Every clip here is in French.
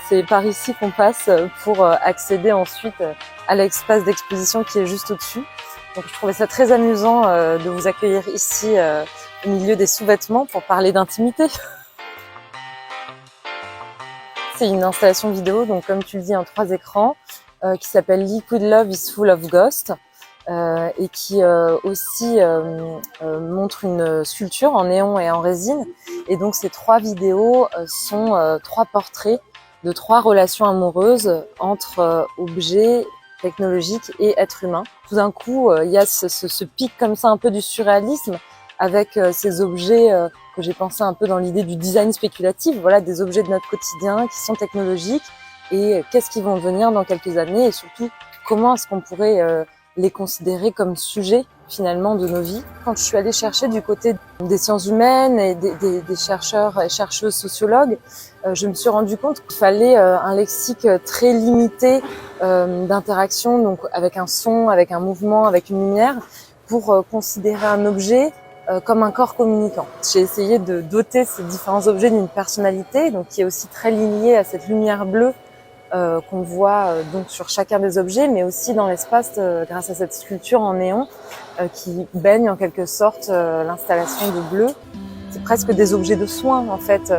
C'est par ici qu'on passe pour accéder ensuite à l'espace d'exposition qui est juste au-dessus. Donc je trouvais ça très amusant de vous accueillir ici au milieu des sous-vêtements pour parler d'intimité. C'est une installation vidéo, donc comme tu le dis, en 3 écrans, qui s'appelle Liquid Love is Full of Ghosts, et qui aussi montre une sculpture en néon et en résine. Et donc ces 3 vidéos sont 3 portraits de 3 relations amoureuses entre objets technologiques et êtres humains. Tout d'un coup, il y a ce pic comme ça un peu du surréalisme avec ces objets que j'ai pensé un peu dans l'idée du design spéculatif, voilà, des objets de notre quotidien qui sont technologiques et qu'est-ce qu'ils vont devenir dans quelques années et surtout comment est-ce qu'on pourrait les considérer comme sujets finalement de nos vies. Quand je suis allée chercher du côté des sciences humaines et des chercheurs et chercheuses sociologues, je me suis rendu compte qu'il fallait un lexique très limité d'interaction, donc avec un son, avec un mouvement, avec une lumière, pour considérer un objet comme un corps communicant. J'ai essayé de doter ces différents objets d'une personnalité, donc qui est aussi très liée à cette lumière bleue qu'on voit donc sur chacun des objets, mais aussi dans l'espace grâce à cette sculpture en néon qui baigne en quelque sorte l'installation de bleu. C'est presque des objets de soins en fait,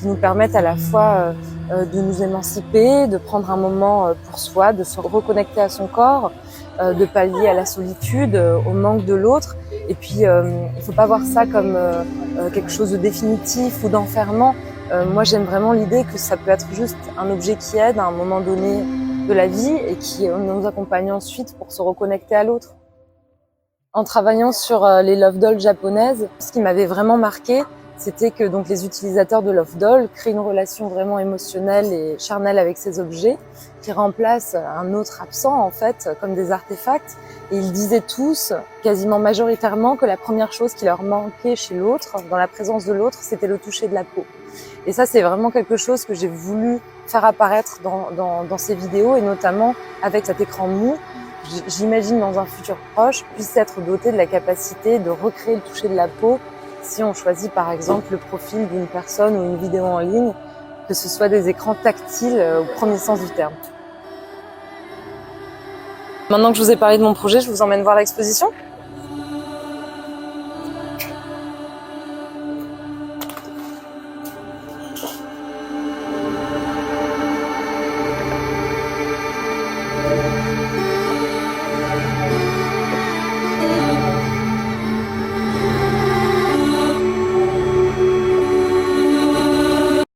qui nous permettent à la fois de nous émanciper, de prendre un moment pour soi, de se reconnecter à son corps, de pallier à la solitude, au manque de l'autre. Et puis il faut pas voir ça comme quelque chose de définitif ou d'enfermant. Moi, j'aime vraiment l'idée que ça peut être juste un objet qui aide à un moment donné de la vie et qui nous accompagne ensuite pour se reconnecter à l'autre. En travaillant sur les Love Dolls japonaises, ce qui m'avait vraiment marqué, c'était que donc les utilisateurs de Love Doll créent une relation vraiment émotionnelle et charnelle avec ces objets, qui remplacent un autre absent en fait, comme des artefacts. Et ils disaient tous, quasiment majoritairement, que la première chose qui leur manquait chez l'autre, dans la présence de l'autre, c'était le toucher de la peau. Et ça, c'est vraiment quelque chose que j'ai voulu faire apparaître dans ces vidéos, et notamment avec cet écran mou. J'imagine dans un futur proche, puisse être doté de la capacité de recréer le toucher de la peau si on choisit par exemple le profil d'une personne ou une vidéo en ligne, que ce soit des écrans tactiles au premier sens du terme. Maintenant que je vous ai parlé de mon projet, je vous emmène voir l'exposition.